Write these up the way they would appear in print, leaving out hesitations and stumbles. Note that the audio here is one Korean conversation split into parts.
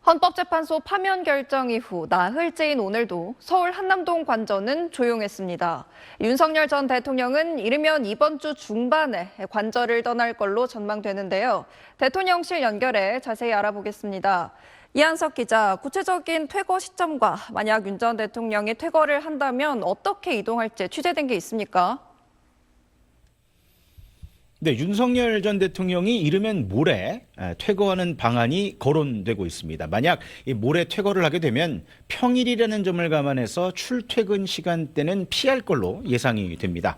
헌법재판소 파면 결정 이후 나흘째인 오늘도 서울 한남동 관저는 조용했습니다. 윤석열 전 대통령은 이르면 이번 주 중반에 관저를 떠날 걸로 전망되는데요. 대통령실 연결해 자세히 알아보겠습니다. 이한석 기자, 구체적인 퇴거 시점과 만약 윤 전 대통령이 퇴거를 한다면 어떻게 이동할지 취재된 게 있습니까? 네, 윤석열 전 대통령이 이르면 모레 퇴거하는 방안이 거론되고 있습니다. 만약 모레 퇴거를 하게 되면 평일이라는 점을 감안해서 출퇴근 시간대는 피할 걸로 예상이 됩니다.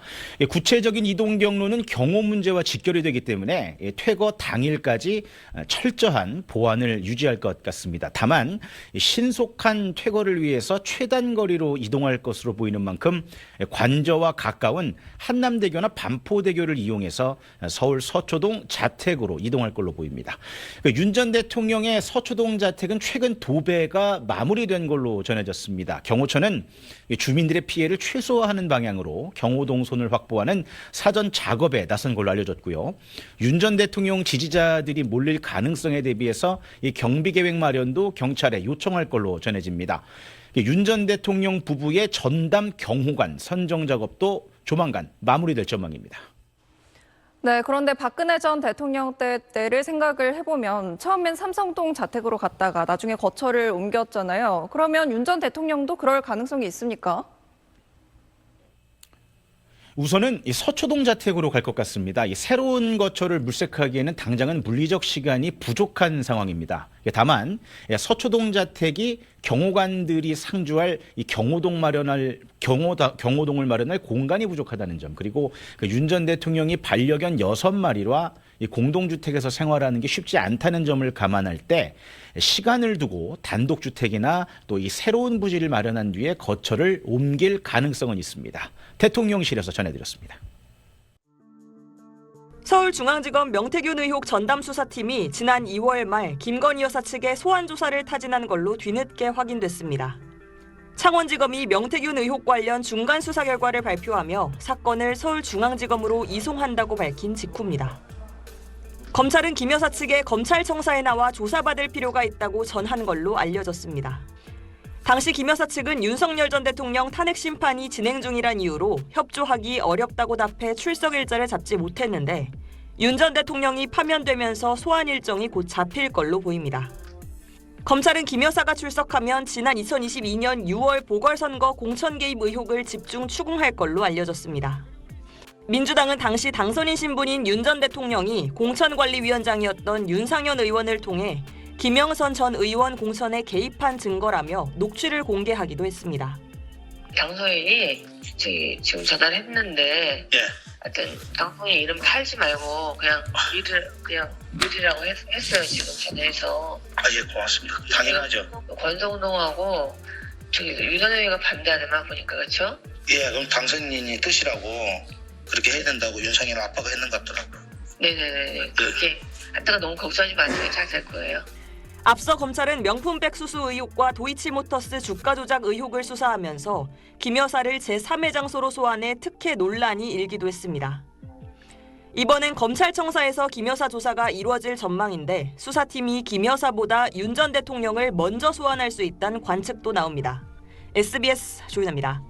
구체적인 이동 경로는 경호 문제와 직결이 되기 때문에 퇴거 당일까지 철저한 보안을 유지할 것 같습니다. 다만 신속한 퇴거를 위해서 최단 거리로 이동할 것으로 보이는 만큼 관저와 가까운 한남대교나 반포대교를 이용해서 서울 서초동 자택으로 이동할 걸로 보입니다. 윤 전 대통령의 서초동 자택은 최근 도배가 마무리된 걸로 전해졌습니다. 경호처는 주민들의 피해를 최소화하는 방향으로 경호동선을 확보하는 사전 작업에 나선 걸로 알려졌고요. 윤 전 대통령 지지자들이 몰릴 가능성에 대비해서 이 경비 계획 마련도 경찰에 요청할 걸로 전해집니다. 윤 전 대통령 부부의 전담 경호관 선정 작업도 조만간 마무리될 전망입니다. 네, 그런데 박근혜 전 대통령 때를 생각을 해보면 처음엔 삼성동 자택으로 갔다가 나중에 거처를 옮겼잖아요. 그러면 윤 전 대통령도 그럴 가능성이 있습니까? 우선은 이 서초동 자택으로 갈 것 같습니다. 이 새로운 거처를 물색하기에는 당장은 물리적 시간이 부족한 상황입니다. 다만 서초동 자택이 경호관들이 상주할 이 경호동을 마련할 공간이 부족하다는 점, 그리고 윤 전 대통령이 반려견 6마리와 이 공동주택에서 생활하는 게 쉽지 않다는 점을 감안할 때 시간을 두고 단독주택이나 또 이 새로운 부지를 마련한 뒤에 거처를 옮길 가능성은 있습니다. 대통령실에서 전해드렸습니다. 서울중앙지검 명태균 의혹 전담수사팀이 지난 2월 말 김건희 여사 측의 소환 조사를 타진한 걸로 뒤늦게 확인됐습니다. 창원지검이 명태균 의혹 관련 중간 수사 결과를 발표하며 사건을 서울중앙지검으로 이송한다고 밝힌 직후입니다. 검찰은 김 여사 측에 검찰청사에 나와 조사받을 필요가 있다고 전한 걸로 알려졌습니다. 당시 김 여사 측은 윤석열 전 대통령 탄핵 심판이 진행 중이란 이유로 협조하기 어렵다고 답해 출석 일자를 잡지 못했는데 윤 전 대통령이 파면되면서 소환 일정이 곧 잡힐 걸로 보입니다. 검찰은 김 여사가 출석하면 지난 2022년 6월 보궐선거 공천 개입 의혹을 집중 추궁할 걸로 알려졌습니다. 민주당은 당시 당선인 신분인 윤 전 대통령이 공천관리위원장이었던 윤상현 의원을 통해 김영선 전 의원 공천에 개입한 증거라며 녹취를 공개하기도 했습니다. 당선인이 지금 전화했는데, 하여튼 당선인 이름 팔지 말고 그냥 미리라고 했어요. 지금 전화해서. 예, 고맙습니다. 당연하죠. 권성동하고 윤석열이가 반대하더만 보니까, 그렇죠? 예, 그럼 당선인이 뜻이라고 그렇게 해야 된다고 윤상현 아빠가 했는 것 같더라고요. 네네네. 그렇게 하다가 너무 걱정하지 마세요. 잘 될 거예요. 앞서 검찰은 명품백 수수 의혹과 도이치모터스 주가 조작 의혹을 수사하면서 김 여사를 제3의 장소로 소환해 특혜 논란이 일기도 했습니다. 이번엔 검찰청사에서 김 여사 조사가 이루어질 전망인데 수사팀이 김 여사보다 윤 전 대통령을 먼저 소환할 수 있다는 관측도 나옵니다. SBS 조윤아입니다.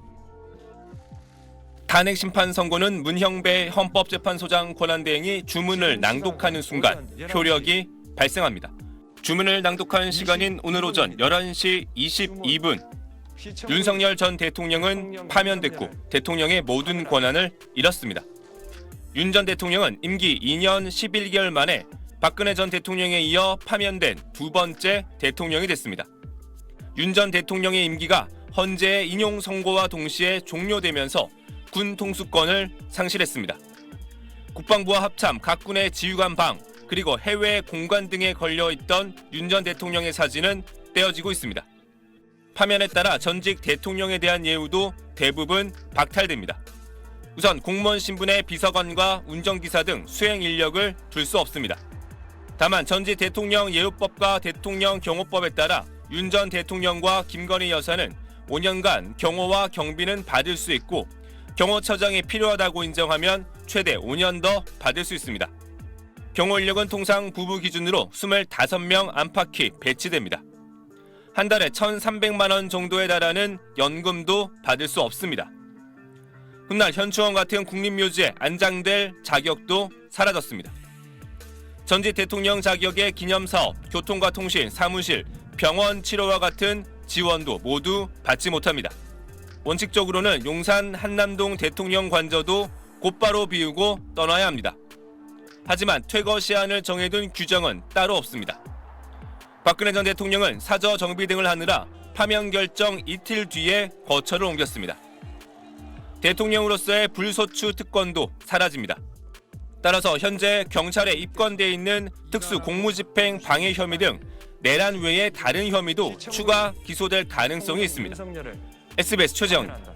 탄핵 심판 선고는 문형배 헌법재판소장 권한대행이 주문을 낭독하는 순간 효력이 발생합니다. 주문을 낭독한 시간인 오늘 오전 11시 22분. 윤석열 전 대통령은 파면됐고 대통령의 모든 권한을 잃었습니다. 윤 전 대통령은 임기 2년 11개월 만에 박근혜 전 대통령에 이어 파면된 두 번째 대통령이 됐습니다. 윤 전 대통령의 임기가 헌재의 인용 선고와 동시에 종료되면서 군 통수권을 상실했습니다. 국방부와 합참, 각 군의 지휘관 방, 그리고 해외 공관 등에 걸려있던 윤 전 대통령의 사진은 떼어지고 있습니다. 파면에 따라 전직 대통령에 대한 예우도 대부분 박탈됩니다. 우선 공무원 신분의 비서관과 운전기사 등 수행 인력을 둘 수 없습니다. 다만 전직 대통령 예우법과 대통령 경호법에 따라 윤 전 대통령과 김건희 여사는 5년간 경호와 경비는 받을 수 있고 경호처장이 필요하다고 인정하면 최대 5년 더 받을 수 있습니다. 경호 인력은 통상 부부 기준으로 25명 안팎이 배치됩니다. 한 달에 1,300만 원 정도에 달하는 연금도 받을 수 없습니다. 훗날 현충원 같은 국립묘지에 안장될 자격도 사라졌습니다. 전직 대통령 자격의 기념사업, 교통과 통신, 사무실, 병원 치료와 같은 지원도 모두 받지 못합니다. 원칙적으로는 용산 한남동 대통령 관저도 곧바로 비우고 떠나야 합니다. 하지만 퇴거 시한을 정해둔 규정은 따로 없습니다. 박근혜 전 대통령은 사저 정비 등을 하느라 파면 결정 이틀 뒤에 거처를 옮겼습니다. 대통령으로서의 불소추 특권도 사라집니다. 따라서 현재 경찰에 입건돼 있는 특수 공무집행 방해 혐의 등 내란 외의 다른 혐의도 추가 기소될 가능성이 있습니다. SBS 최재영입니다.